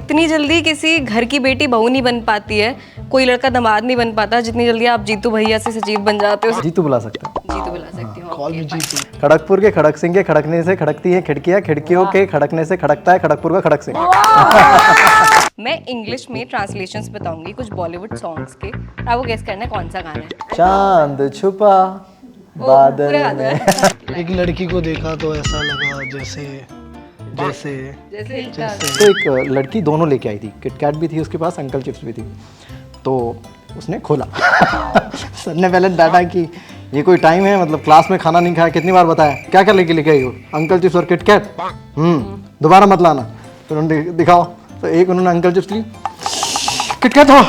इतनी जल्दी किसी घर की बेटी बहू नहीं बन पाती है, कोई लड़का दामाद नहीं बन पाता जितनी जल्दी आप जीतू भैया से सचिव बन जाते हो। जीतू बुला सकते हैं। जीतू बुला सकती हूँ। कॉल में जीतू। खड़गपुर के खड़क सिंह के खड़कने से खड़कती हैं खिड़कियां, खिड़कियों के खड़कने से खड़कता है खड़गपुर का खड़क सिंह। मैं इंग्लिश में ट्रांसलेशंस बताऊंगी कुछ बॉलीवुड सॉन्ग्स के, आपको गेस करना है कौन सा गाना है। चांद छुपा बादल पूरा गाना में। है। एक लड़की को देखा तो ऐसा लगा जैसे जैसे जैसे तो एक लड़की दोनों लेके आई थी, किटकैट भी थी उसके पास, अंकल चिप्स भी थी। तो उसने खोला सर ने पहले डाटा कि ये कोई टाइम है, मतलब क्लास में खाना नहीं खाया, कितनी बार बताया, क्या क्या लेके आई हो, अंकल चिप्स और किटकैट। दोबारा मत लाना। फिर उन्होंने दिखाओ तो एक उन्होंने अंकल चिप्स ली, किटकैट हो।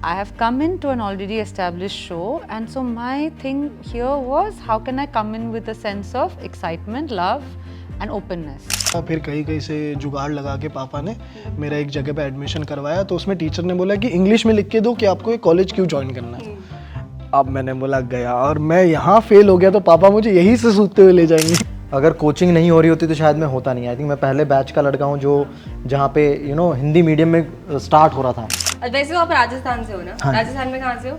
I have come into an already established show, and so my thing here was how can I come in with a sense of excitement, love, and openness. फिर कहीं से जुगाड़ लगा के पापा ने मेरा एक जगह पे एडमिशन करवाया, तो उसमें टीचर ने बोला कि इंग्लिश में लिख के दो कि आपको ये कॉलेज क्यों ज्वाइन करना है। अब मैंने बोला गया, और मैं यहाँ फेल हो गया तो पापा मुझे यहीं से सूखते हुए ले जाएंगे। अगर कोचिंग नहीं हो रही होती तो शायद मैं होता नहीं। आई थिंक मैं पहले बैच का लड़का हूँ जो जहाँ पे हिंदी मीडियम में स्टार्ट हो रहा था। वैसे तो आप राजस्थान से हो ना? हाँ। राजस्थान में कहाँ से हो?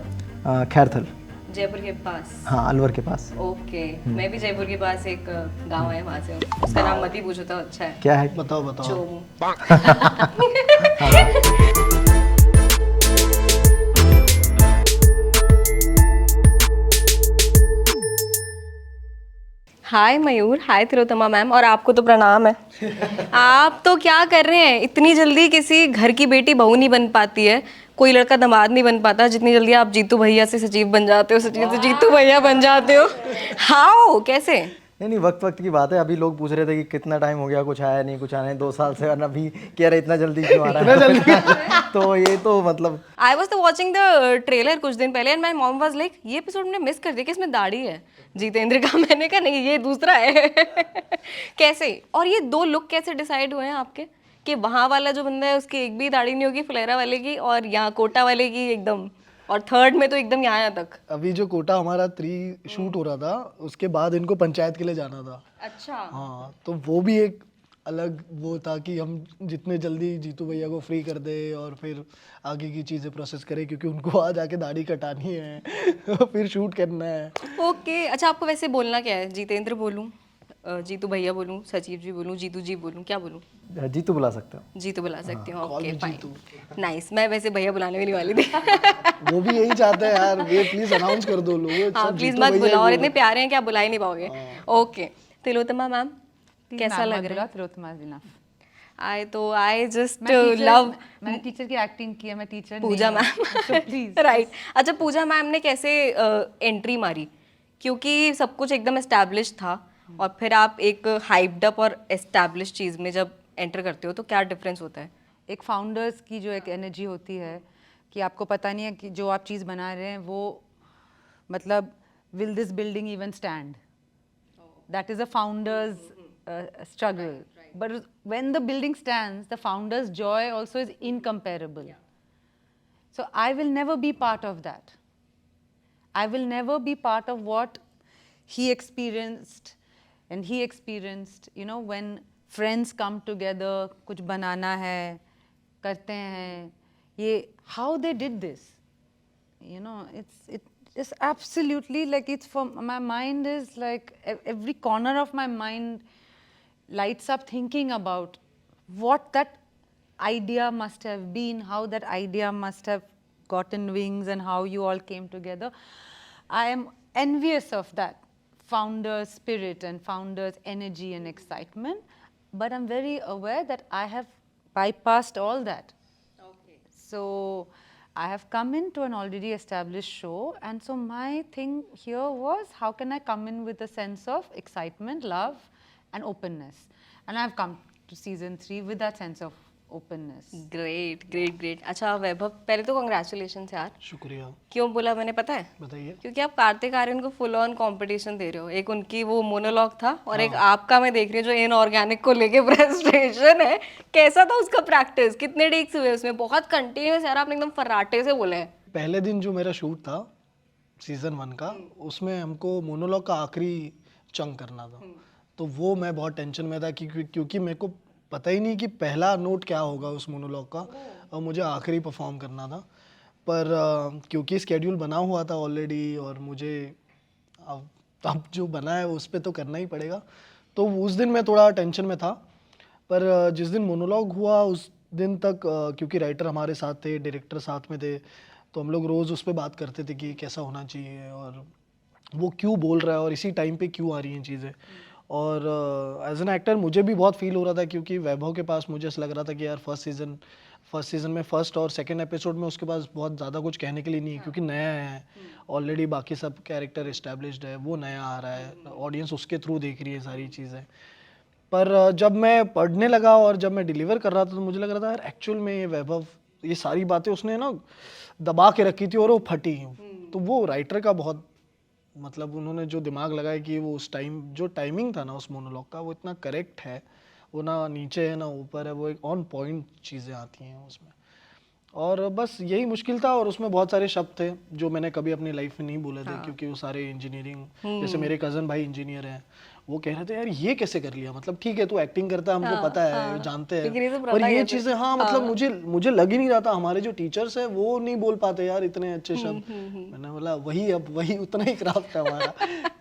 खैरथल। जयपुर के पास। हाँ, अलवर के पास। ओके, मैं भी जयपुर के पास एक गांव है वहाँ से हूँ। उसका नाम मत ही पूछो तो अच्छा है। क्या है? बताओ बताओ। चोमू। हाय मयूर, हाय तिलोत्तमा मैम, और आपको तो प्रणाम है। आप तो क्या कर रहे हैं, इतनी जल्दी किसी घर की बेटी बहू नहीं बन पाती है, कोई लड़का दामाद नहीं बन पाता जितनी जल्दी आप जीतू भैया से सचिव बन जाते हो, सचिव से जीतू भैया बन जाते हो। हाउ, कैसे? नहीं, वक्त की बात है। अभी लोग पूछ रहे थे कि कितना टाइम हो गया, कुछ आया नहीं, कुछ आया नहीं, 2 साल से, और अभी कह रहे इतना जल्दी क्यों आ रहा है। तो ये तो मतलब आई वॉज तो वॉचिंग द ट्रेलर कुछ दिन पहले and my mom was like ये एपिसोड ने मिस कर दिया कि इसमें दाढ़ी है जितेंद्र का। मैंने कहा नहीं, ये दूसरा है। कैसे, और ये 2 लुक कैसे डिसाइड हुए हैं आपके कि वहाँ वाला जो बंदा है उसकी एक भी दाढ़ी नहीं होगी, फुलेरा वाले की, और यहाँ कोटा वाले की एकदम, और थर्ड में तो एकदम यहाँ तक। अभी जो कोटा हमारा 3 शूट हो रहा था, उसके बाद इनको पंचायत के लिए जाना था। अच्छा। हाँ, तो वो भी एक अलग वो था कि हम जितने जल्दी जीतू भैया को फ्री कर दे और फिर आगे की चीज़ें प्रोसेस करें, क्योंकि उनको आज आके दाढ़ी कटानी है फिर शूट करना है। ओके, अच्छा आपको वैसे बोलना क्या है? जितेंद्र बोलूँ, जीतू भैया बोलूँ, सचिव जी बोलूँ, जीतू जी बोलूँ, क्या बोलूँ? जीतू बुला सकते हो। जीतू बुला सकती हूँ। कॉल ओके में फाइन, जीतू। नाइस। मैं वैसे भैया बुलाने वाली वाली थी। वो भी यही चाहते हैं यार, ये प्लीज अनाउंस कर दो लोगों। हाँ प्लीज मत बुलाओ, और इतने प्यारे हैं कि आप बुला ही नहीं पाओगे। ओके, तिलोत्तमा मैम कैसा लग रहा है? Tilottama is enough. I just love मैंने टीचर की एक्टिंग की है, मैं टीचर पूजा नहीं हूँ। मैम। So please. राइट। अच्छा, पूजा मैम ने कैसे एंट्री मारी, क्योंकि सब कुछ एकदम एस्टैब्लिश था, और फिर आप एक हाइप्ड अप और एस्टैब्लिश चीज़ में जब एंटर करते हो तो क्या डिफरेंस होता है? एक फाउंडर्स की जो एक एनर्जी होती है कि आपको पता नहीं है कि जो आप चीज़ बना रहे हैं वो मतलब will this building even stand, that is a founders struggle, but when the building stands the founders Joy also is incomparable. So I will never be part of that. I will never be part of what he experienced, and he experienced, when friends come together, कुछ बनाना है, करते हैं, ये how they did this, it's absolutely like it's from my mind is like every corner of my mind lights up thinking about what that idea must have been, how that idea must have gotten wings, and how you all came together. I am envious of that founder's spirit and founder's energy and excitement, but I'm very aware that I have bypassed all that. Okay. So I have come into an already established show, and so my thing here was how can I come in with a sense of excitement, love, and openness. And I've come to season 3 with that sense of openness. Great great great. अच्छा वैभव, पहले तो congratulation यार। शुक्रिया। क्यों बोला मैंने पता है? बताइए। क्योंकि आप कार्तिक आर्यन को फुल ऑन कंपटीशन दे रहे हो। एक उनकी वो मोनोलॉग था, और एक आपका मैं देख रही हूँ जो इनऑर्गेनिक को लेके फ्रस्ट्रेशन है। कैसा था उसका प्रैक्टिस, कितने टेक्स हुए उसमें? बहुत कंटिन्यूस यार, आपने एकदम फर्राटे से बोले हैं। पहले दिन जो मेरा शूट था सीजन 1 का, उसमें हमको मोनोलॉग का आखिरी चंक करना था, तो वो मैं बहुत टेंशन में था क्योंकि मेरे को पता ही नहीं कि पहला नोट क्या होगा उस मोनोलॉग का, और मुझे आखिरी परफॉर्म करना था। पर क्योंकि स्केड्यूल बना हुआ था ऑलरेडी और मुझे अब जो बना है उस पर तो करना ही पड़ेगा, तो उस दिन मैं थोड़ा टेंशन में था। पर जिस दिन मोनोलॉग हुआ उस दिन तक क्योंकि राइटर हमारे साथ थे, डायरेक्टर साथ में थे, तो हम लोग रोज़ उस पर बात करते थे कि कैसा होना चाहिए और वो क्यों बोल रहा है और इसी टाइम पे क्यों आ रही हैं चीज़ें। और एज एन एक्टर मुझे भी बहुत फील हो रहा था, क्योंकि वैभव के पास मुझे ऐसा लग रहा था कि यार फर्स्ट सीज़न में फर्स्ट और सेकंड एपिसोड में उसके पास बहुत ज़्यादा कुछ कहने के लिए नहीं है, क्योंकि नया है ऑलरेडी, बाकी सब कैरेक्टर इस्टेब्लिश्ड है, वो नया आ रहा है, ऑडियंस उसके थ्रू देख रही है सारी चीज़ें। पर जब मैं पढ़ने लगा और जब मैं डिलीवर कर रहा था तो मुझे लग रहा था यार एक्चुअल में ये वैभव ये सारी बातें उसने ना दबा के रखी थी और वो फटी। तो वो राइटर का बहुत मतलब उन्होंने जो दिमाग लगाया कि वो उस टाइम जो टाइमिंग था ना उस मोनोलॉग का वो इतना करेक्ट है, वो ना नीचे है ना ऊपर है, वो एक ऑन पॉइंट चीज़ें आती हैं उसमें। और बस यही मुश्किल था, और उसमें बहुत सारे शब्द थे जो मैंने कभी अपनी लाइफ में नहीं बोले थे, क्योंकि वो सारे इंजीनियरिंग, जैसे मेरे कज़न भाई इंजीनियर हैं, वो कह रहे थे यार ये कैसे कर लिया, मतलब ठीक है तू एक्टिंग करता है हमको पता है जानते हैं, पर ये चीज़ें हाँ मतलब मुझे लग ही नहीं रहा था हमारे जो टीचर्स है वो नहीं बोल पाते यार इतने अच्छे शब्द। मैंने बोला वही उतना ही क्राफ्ट है हमारा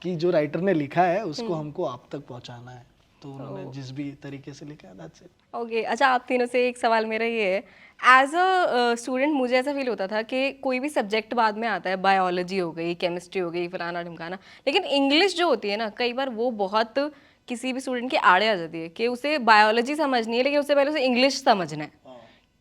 कि जो राइटर ने लिखा है उसको हमको आप तक पहुंचाना है, तो उन्होंने जिस भी तरीके से लिखा है दैट्स इट। ओके अच्छा, आप तीनों से एक सवाल मेरा ये है, एज अ स्टूडेंट मुझे ऐसा फील होता था कि कोई भी सब्जेक्ट बाद में आता है, बायोलॉजी हो गई, केमिस्ट्री हो गई, फलाना ढिमकाना, लेकिन इंग्लिश जो होती है ना कई बार वो बहुत किसी भी स्टूडेंट के आड़े आ जाती है कि उसे बायोलॉजी समझनी है लेकिन उससे पहले उसे इंग्लिश समझना है,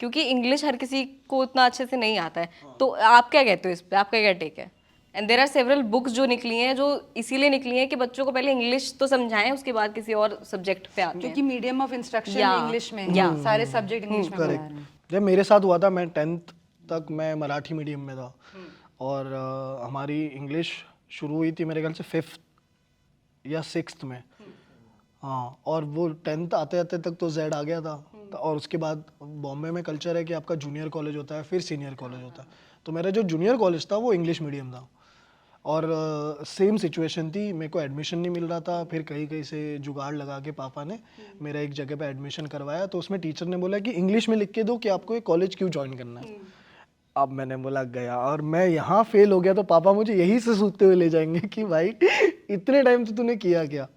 क्योंकि इंग्लिश हर किसी को उतना अच्छे से नहीं आता है। तो आप क्या कहते हो इस पर, आपका क्या टेक है? And there are several books जो निकली हैं जो इसीलिए निकली हैं कि बच्चों को पहले इंग्लिश तो समझाएं, उसके बाद किसी और सब्जेक्ट पे आते हैं, क्योंकि medium of instruction Yeah. English में है, सारे सब्जेक्ट इंग्लिश में पढ़ा रहे हैं। जब मेरे साथ हुआ था, मैं 10th तक मैं मराठी मीडियम में था, और हमारी इंग्लिश शुरू हुई थी मेरे ख्याल से 5th या 6th में, हाँ, और वो 10th आते आते तक तो Z आ गया था। और उसके बाद बॉम्बे में कल्चर है कि आपका जूनियर कॉलेज होता है फिर सीनियर कॉलेज होता है, तो मेरा जो जूनियर कॉलेज था वो इंग्लिश मीडियम था, और सेम सिचुएशन थी, मेरे को एडमिशन नहीं मिल रहा था, फिर कहीं कहीं से जुगाड़ लगा के पापा ने मेरा एक जगह पे एडमिशन करवाया, तो उसमें टीचर ने बोला कि इंग्लिश में लिख के दो कि आपको ये कॉलेज क्यों ज्वाइन करना है। अब मैंने बोला गया, और मैं यहाँ फेल हो गया तो पापा मुझे यही से सूखते हुए ले जाएंगे कि भाई इतने टाइम तो तूने किया क्या।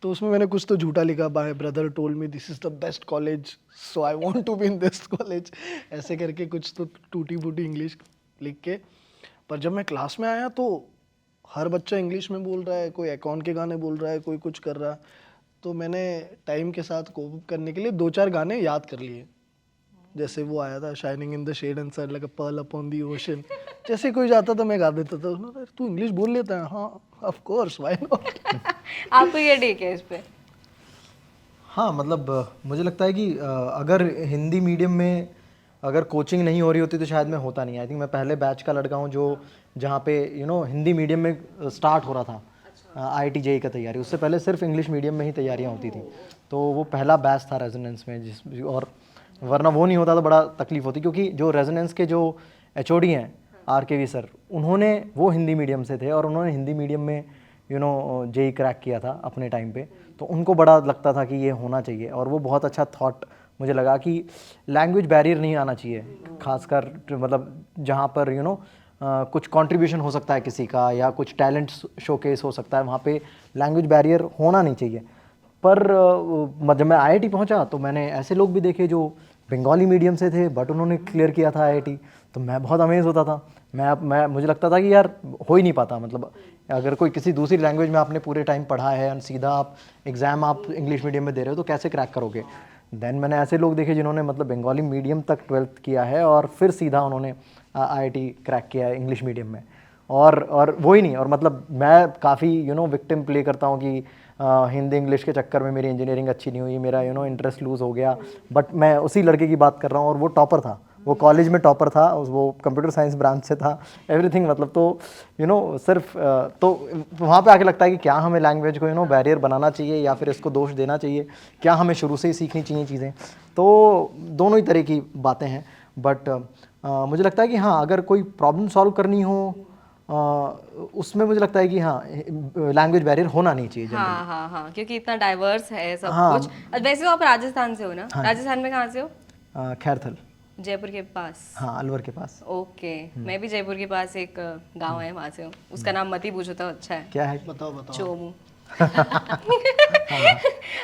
तो उसमें मैंने कुछ तो झूठा लिखा, my brother told me this is the best college so I want to be in this college, ऐसे करके कुछ तो टूटी फूटी इंग्लिश लिख के। पर जब मैं क्लास में आया तो हर बच्चा इंग्लिश में बोल रहा है, कोई अकाउंट के गाने बोल रहा है, कोई कुछ कर रहा है, तो मैंने टाइम के साथ कोप करने के लिए 2-4 गाने याद कर लिए, जैसे वो आया था shining in the shade and sun like a pearl upon the ocean, जैसे कोई जाता था मैं गा देता था। उन्होंने तू इंग्लिश बोल लेता है? हाँ ऑफ कोर्स व्हाई नॉट। आपको ये टेक है इस पे? हाँ मतलब मुझे लगता है कि अगर हिंदी मीडियम में अगर कोचिंग नहीं हो रही होती तो शायद मैं होता नहीं। आई थिंक मैं पहले बैच का लड़का हूँ जो जहाँ पे हिंदी मीडियम में स्टार्ट हो रहा था IIT JEE का तैयारी, उससे पहले सिर्फ इंग्लिश मीडियम में ही तैयारियाँ होती थी, तो वो पहला बैच था रेजोनेंस में और वरना वो नहीं होता तो बड़ा तकलीफ होती, क्योंकि जो रेजोनेंस के जो HOD हैं RKV सर, उन्होंने वो हिंदी मीडियम से थे और उन्होंने हिंदी मीडियम में JEE क्रैक किया था अपने टाइम पे, तो उनको बड़ा लगता था कि ये होना चाहिए, और वो बहुत अच्छा थॉट मुझे लगा कि लैंग्वेज बैरियर नहीं आना चाहिए, खासकर मतलब जहाँ पर कुछ कंट्रीब्यूशन हो सकता है किसी का या कुछ टैलेंट शोकेस हो सकता है, वहाँ पे लैंग्वेज बैरियर होना नहीं चाहिए। पर जब मैं IIT पहुँचा तो मैंने ऐसे लोग भी देखे जो बंगाली मीडियम से थे बट उन्होंने क्लियर किया था IIT, तो मैं बहुत अमेज होता था। मैं मुझे लगता था कि यार हो ही नहीं पाता, मतलब अगर कोई किसी दूसरी लैंग्वेज में आपने पूरे टाइम पढ़ा है और सीधा आप एग्ज़ाम आप इंग्लिश मीडियम में दे रहे हो तो कैसे क्रैक करोगे। देन मैंने ऐसे लोग देखे जिन्होंने मतलब बंगाली मीडियम तक 12th किया है और फिर सीधा उन्होंने IIT क्रैक किया है इंग्लिश मीडियम में, और वो ही नहीं, और मतलब मैं काफ़ी विक्टिम प्ले करता हूँ कि हिंदी इंग्लिश के चक्कर में मेरी इंजीनियरिंग अच्छी नहीं हुई, मेरा इंटरेस्ट लूज़ हो गया। बट मैं उसी लड़के की बात कर रहा हूँ और वो टॉपर था, वो कॉलेज में टॉपर था, वो कंप्यूटर साइंस ब्रांच से था, एवरीथिंग, मतलब तो सिर्फ तो वहाँ पे आके लगता है कि क्या हमें लैंग्वेज को बैरियर बनाना चाहिए या फिर इसको दोष देना चाहिए, क्या हमें शुरू से ही सीखनी चाहिए चीज़ें। तो दोनों ही तरह की बातें हैं, बट मुझे लगता है कि हाँ, अगर कोई प्रॉब्लम सॉल्व करनी हो उसमें मुझे लगता है कि हाँ लैंग्वेज बैरियर होना नहीं चाहिए हाँ हाँ हाँ, क्योंकि इतना डाइवर्स है सब हाँ। कुछ। वैसे तो आप राजस्थान से हो ना? राजस्थान में कहाँ से हो? खैरथल, जयपुर के पास। हाँ अलवर के पास। ओके, मैं भी जयपुर के पास एक गांव है वहां से हूँ। उसका नाम मत ही पूछो तो अच्छा है। क्या है? बताओ बताओ। चोमू।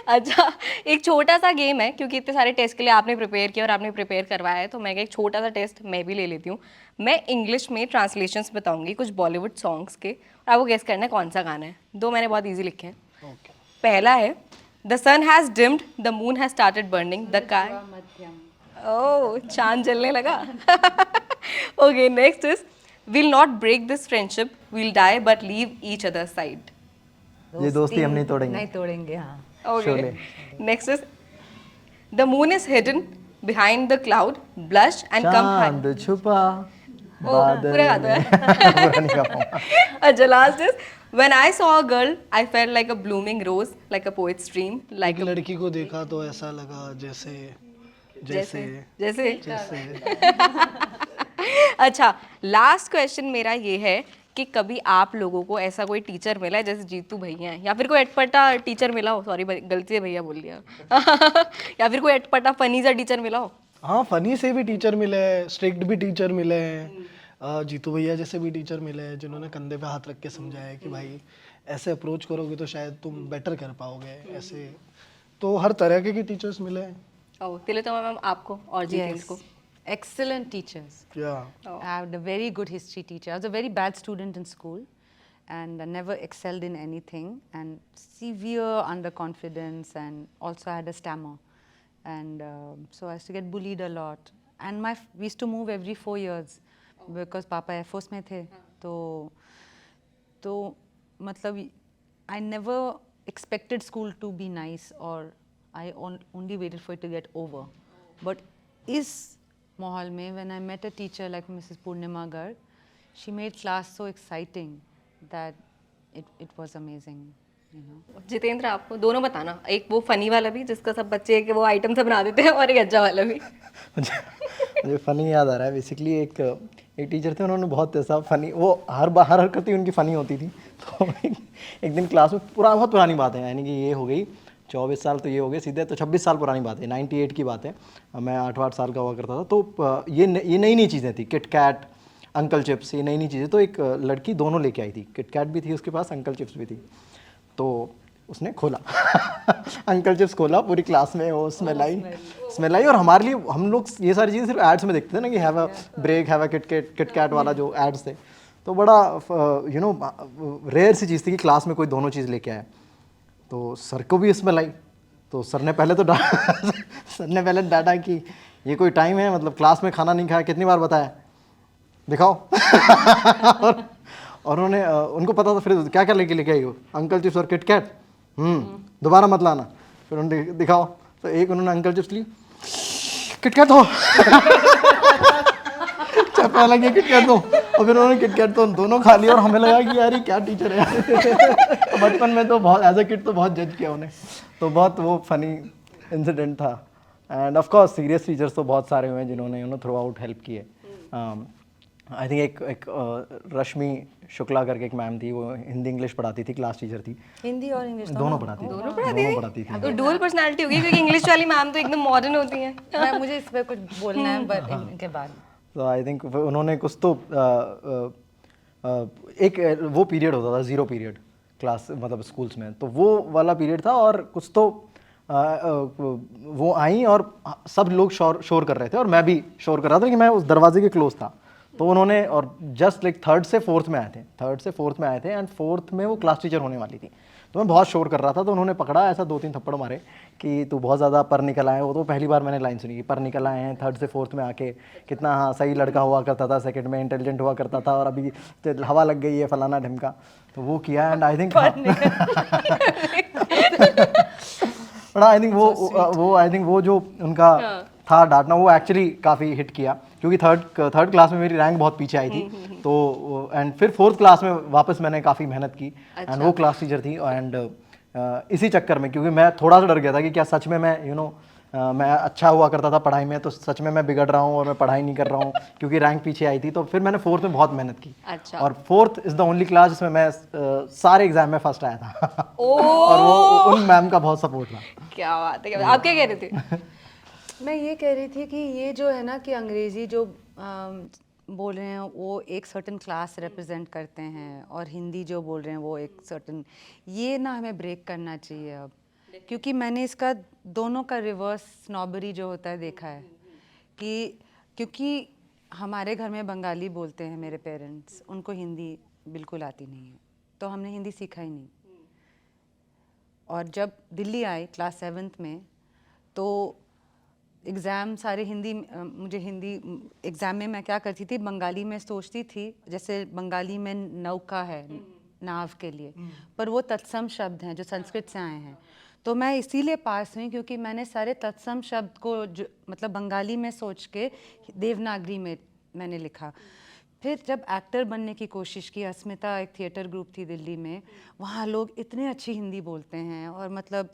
अच्छा, एक छोटा सा गेम है, क्योंकि इतने सारे टेस्ट के लिए आपने प्रिपेयर किया और आपने प्रिपेयर करवाया है, तो मैं एक छोटा सा टेस्ट मैं भी ले लेती हूँ। मैं इंग्लिश में ट्रांसलेशंस बताऊंगी कुछ बॉलीवुड सॉन्ग्स के, और आपको गेस करना है कौन सा गाना है। दो मैंने बहुत इजी लिखे हैं। ओके। पहला है the sun has dimmed, the moon has started burning, the sky. Oh, चांद जलने लगा। Okay, next is will not break this friendship, will die but leave each other side. ये दोस्ती हम नहीं तोड़ेंगे। नहीं तोड़ेंगे, हाँ। Okay. Next is the moon is hidden behind the cloud, blush and come high. चांद छुपा पूरा गाता है। पूरा नहीं गा पाऊंगा। अच्छा, last is when I saw a girl, I felt like a blooming rose, like a poet's dream, like एक a लड़की को देखा तो ऐसा लगा जैसे जैसे जैसे जैसे। अच्छा, लास्ट क्वेश्चन मेरा ये है कि कभी आप लोगों को ऐसा कोई टीचर मिला है, जैसे जीतू भैया हैं, या फिर कोई अटपटा टीचर मिला हो, सॉरी गलती से भैया बोल दिया, या फिर कोई अटपटा फनी सा टीचर मिला हो? हाँ, फनी से भी टीचर मिले हैं, स्ट्रिक्ट भी टीचर मिले हैं, जीतू भैया जैसे भी टीचर मिले हैं जिन्होंने कंधे पे हाथ रख के समझाया कि भाई ऐसे अप्रोच करोगे तो शायद तुम बेटर कर पाओगे ऐसे। तो हर तरह के टीचर्स मिले हैं। ओह, तिलोत्तमा मैम आपको और जितेंद्र को? Excellent teachers. Yeah. I had a very good history teacher. I was a very bad student in school and I never excelled in anything, and severe underconfidence, and also I had a stammer, and so I used to get bullied a lot, and we used to move every 4 years because Papa Air Force में थे, तो मतलब I never expected school to be nice, or I only waited for it to get over, but is माहौल में when I met a teacher like Mrs. Purnima Garg, she made class so exciting that it was amazing, you know. Jitendra आपको? दोनों बताना, एक वो funny वाला भी जिसका सब बच्चे के वो आइटम से बना देते हैं, और एक अच्छा वाला भी। मुझे फनी याद आ रहा है। बेसिकली एक टीचर थे, उन्होंने बहुत ऐसा फनी, वो हर हरकत ही उनकी फ़नी होती थी। तो एक दिन क्लास में बहुत पुरानी बात है, यानी कि ये हो गई 24 साल, तो ये हो गए सीधे तो 26 साल पुरानी बात है, 98 की बात है। मैं 8 साल का हुआ करता था। तो ये नई नई चीज़ें थी, किट कैट, अंकल चिप्स, ये नई नई चीज़ें। तो एक लड़की दोनों लेके आई थी, किट कैट भी थी उसके पास, अंकल चिप्स भी थी। तो उसने खोला अंकल चिप्स खोला, पूरी क्लास में वो स्मेल आई। और हमारे लिए, हम लोग ये सारी चीज़ें सिर्फ एड्स में देखते थे ना, कि have a break, have a Kit Kat वाला जो एड्स थे। तो बड़ा यू नो रेयर सी चीज़ थी कि क्लास में कोई दोनों चीज़ लेके आए। तो सर को भी स्मेल आई। तो सर ने पहले डांटा कि ये कोई टाइम है, मतलब क्लास में खाना नहीं खाया, कितनी बार बताया, दिखाओ। और उन्होंने उनको पता था, फिर क्या क्या लेके आई हो, अंकल चिप्स और किट कैट, दोबारा मत लाना। फिर उन्होंने दिखाओ, तो एक उन्होंने अंकल चिप्स ली, किट कैट दो। पहला किट कैट दो, और फिर उन्होंने किट कैट तो दोनों खा लिया। और हमें लगा कि यार ये क्या टीचर है। बचपन में तो बहुत एज अ किड तो बहुत जज किया उन्हें, तो बहुत वो फनी इंसिडेंट था। End of course serious teachers तो बहुत सारे हुए हैं जिन्होंने थ्रू आउट हेल्प किए। आई थिंक एक रश्मि शुक्ला करके एक मैम थी, वो हिंदी इंग्लिश पढ़ाती थी, क्लास टीचर थी। हिंदी और इंग्लिश दोनों पढ़ाती थी। तो डुअल पर्सनालिटी होगी, क्योंकि इंग्लिश वाली मैम तो एकदम मॉडर्न होती हैं। मुझे इस पर कुछ बोलना है, but इनके बाद तो आई थिंक उन्होंने कुछ तो एक वो पीरियड होता था, ज़ीरो पीरियड क्लास, मतलब स्कूल्स में, तो वो वाला पीरियड था। और कुछ तो वो आई और सब लोग शोर कर रहे थे, और मैं भी शोर कर रहा था कि मैं उस दरवाजे के क्लोज था। तो उन्होंने, और जस्ट लाइक थर्ड से फोर्थ में आए थे, एंड फोर्थ में वो क्लास टीचर होने वाली थी। तो मैं बहुत शोर कर रहा था, तो उन्होंने पकड़ा, ऐसा 2-3 थप्पड़ मारे कि तू बहुत ज़्यादा पर निकल आए। वो तो पहली बार मैंने लाइन सुनी कि पर निकल आए हैं थर्ड से फोर्थ में आके, कितना हाँ सही लड़का हुआ करता था, सेकंड में इंटेलिजेंट हुआ करता था, और अभी हवा लग गई है फलाना ढिमका। तो वो किया, and I think but I think वो जो उनका था डांटना, वो एक्चुअली काफ़ी हिट किया, क्योंकि थर्ड क्लास में मेरी रैंक बहुत पीछे आई थी। तो एंड फिर फोर्थ क्लास में वापस मैंने काफ़ी मेहनत की, एंड वो क्लास टीचर थी। एंड इसी चक्कर में, क्योंकि मैं थोड़ा सा डर गया था कि क्या सच में मैं मैं अच्छा हुआ करता था पढ़ाई में, तो सच में मैं बिगड़ रहा हूँ और मैं पढ़ाई नहीं कर रहा हूँ क्योंकि रैंक पीछे आई थी। तो फिर मैंने 4th में बहुत मेहनत की। अच्छा। और 4th is the only class जिसमें मैं सारे एग्जाम में फर्स्ट आया था। और वो उन मैम का बहुत सपोर्ट था। क्या बात है, क्या बात है। आप क्या कह रहे थे? मैं ये कह रही थी कि ये जो है ना कि अंग्रेज़ी जो बोल रहे हैं वो एक सर्टेन क्लास रिप्रेजेंट करते हैं, और हिंदी जो बोल रहे हैं वो एक सर्टेन, ये ना हमें ब्रेक करना चाहिए अब, क्योंकि मैंने इसका दोनों का रिवर्स स्नॉबरी जो होता है देखा है कि क्योंकि हमारे घर में बंगाली बोलते हैं मेरे पेरेंट्स, उनको हिंदी बिल्कुल आती नहीं है, तो हमने हिंदी सीखा ही नहीं। और जब दिल्ली आई क्लास 7th में, तो एग्ज़ाम सारे हिंदी, मुझे हिंदी एग्ज़ाम में मैं क्या करती थी, बंगाली में सोचती थी, जैसे बंगाली में नौका है नाव के लिए, पर वो तत्सम शब्द हैं जो संस्कृत से आए हैं, तो मैं इसीलिए पास हुई क्योंकि मैंने सारे तत्सम शब्द को जो मतलब बंगाली में सोच के देवनागरी में मैंने लिखा। फिर जब एक्टर बनने की कोशिश की, अस्मिता एक थिएटर ग्रुप थी दिल्ली में, वहाँ लोग इतने अच्छी हिंदी बोलते हैं और मतलब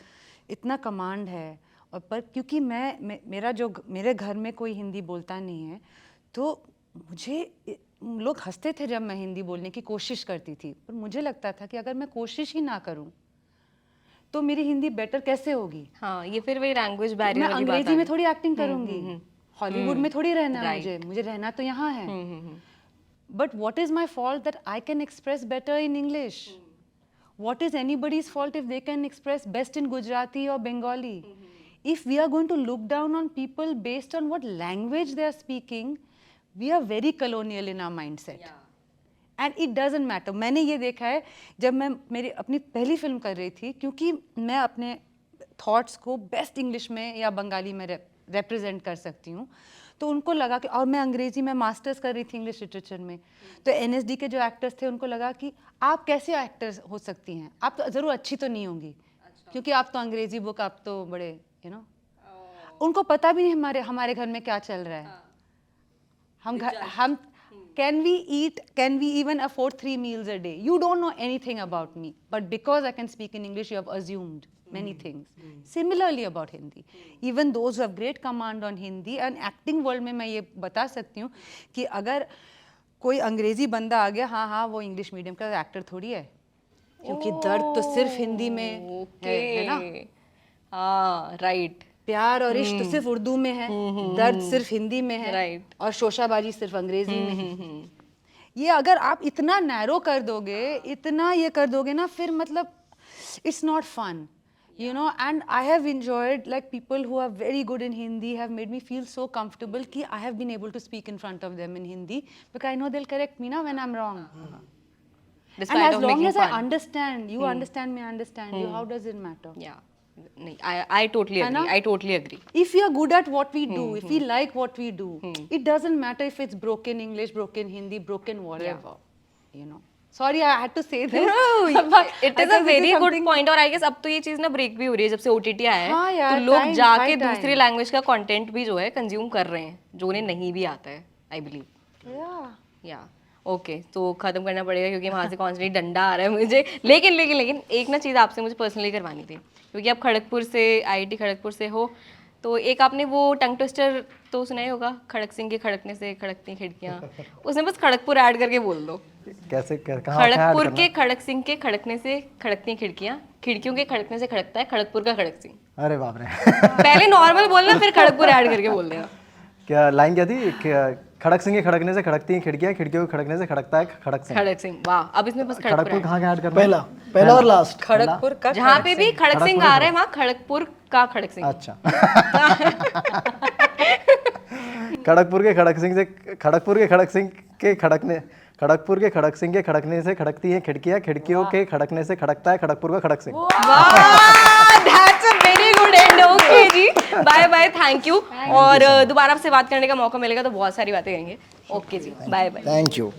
इतना कमांड है, और पर क्योंकि मेरे घर में कोई हिंदी बोलता नहीं है, तो मुझे लोग हंसते थे जब मैं हिंदी बोलने की कोशिश करती थी, पर मुझे लगता था कि अगर मैं कोशिश ही ना करूं तो मेरी हिंदी बेटर कैसे होगी। हाँ, ये फिर वही लैंग्वेज बैरियर मैं वाली बात आ अंग्रेजी में गई। थोड़ी एक्टिंग करूंगी, हॉलीवुड में थोड़ी रहना है मुझे रहना तो यहाँ है। But what is my fault that I can express better in English? What is anybody's fault if they can express best in Gujarati or Bengali? If we are going to look down on people based on what language they are speaking, we are very colonial in our mindset. And it doesn't matter. मैंने ये देखा है जब मैं मेरी अपनी पहली film कर रही थी, क्योंकि मैं अपने थॉट्स को बेस्ट इंग्लिश में या बंगाली में रिप्रेजेंट कर सकती हूँ, तो उनको लगा कि, और मैं अंग्रेजी में मास्टर्स कर रही थी इंग्लिश लिटरेचर में, तो एनएसडी के जो एक्टर्स थे उनको लगा कि आप कैसे एक्टर्स हो सकती हैं, आप तो ज़रूर अच्छी तो नहीं होंगी क्योंकि आप तो अंग्रेजी बुक, आप तो बड़े उनको पता भी नहीं हमारे घर में क्या चल रहा है। हम can we even afford 3 meals a day? You don't know anything about me, but because I can speak in English, you have assumed many things. Similarly about Hindi, even those who have great command on Hindi and acting world में मैं ये बता सकती हूँ कि अगर कोई अंग्रेजी बंदा आ गया, हाँ वो इंग्लिश मीडियम का एक्टर थोड़ी है, क्योंकि दर्द तो सिर्फ हिंदी में है ना। हाँ, राइट। प्यार और इश्क तो सिर्फ उर्दू में है, दर्द सिर्फ हिंदी में है, राइट। और शोशाबाजी सिर्फ अंग्रेजी में है। ये अगर आप इतना नैरो कर दोगे, इतना ये कर दोगे ना, फिर मतलब it's not fun, and I have enjoyed, like, people who are very good in Hindi have made me feel so comfortable कि I have been able to speak in front of them in Hindi because I know they'll correct me when I'm wrong. And as long as I understand, you understand me, I understand you, how does it matter? Yeah. I totally agree. I totally agree. If we are good at what we do, if we like what we do, it doesn't matter if it's broken English, broken Hindi, broken whatever, Sorry, I had to say this. No, it is a very good point. और I guess अब तो ये चीज़ ना break भी हो रही है जब से OTT आया है। हाँ यार, तो लोग जाके time. दूसरी लैंग्वेज का कंटेंट भी जो है कंज्यूम कर रहे हैं, जो उन्हें नहीं भी आता है, I believe. या ओके, तो खत्म करना पड़ेगा क्योंकि वहाँ से कॉन्स्टेंटली डंडा आ रहा है मुझे। लेकिन एक ना चीज़ आपसे मुझे पर्सनली करवानी थी, क्योंकि आप खड़गपुर से, IIT खड़गपुर से हो, तो एक आपने वो टंग ट्विस्टर तो सुना ही होगा, खड़क सिंह के खड़कने से खड़कती खिड़कियाँ, उसमें बस खड़गपुर ऐड करके बोल दो। कैसे खड़गपुर के खड़क सिंह के खड़कने से खड़कती खिड़कियाँ, खिड़कियों के खड़कने से खड़कता है खड़गपुर का खड़क सिंह। अरे बाप रे। पहले नॉर्मल बोलना, फिर खड़गपुर ऐड करके बोल देना। क्या लाइन क्या थी? खड़क सिंह के खड़कने से खड़कती हैं खिड़कियाँ, खिड़कियों के खड़कने से खड़कता है खड़क सिंह। खड़क सिंह, वाह। अब इसमें बस खड़गपुर कहाँ का ऐड करना है? पहला और लास्ट। खड़गपुर का जहाँ पे भी खड़क सिंह आ रहे हैं वहाँ खड़गपुर का खड़क सिंह। अच्छा। खड़गपुर के खड़क सिंह से खड़गपुर के खड़क सिंह के खड़कने खड़गपुर के खड़क सिंह के खड़कने से खड़कती हैं खिड़कियाँ, खिड़कियों के खड़कने से खड़कता है खड़गपुर का Khadak Singh. That's a very good end. Okay जी, बाय बाय, थैंक यू। और दोबारा आपसे बात करने का मौका मिलेगा तो बहुत सारी बातें करेंगे। ओके जी, बाय बाय। Thank you.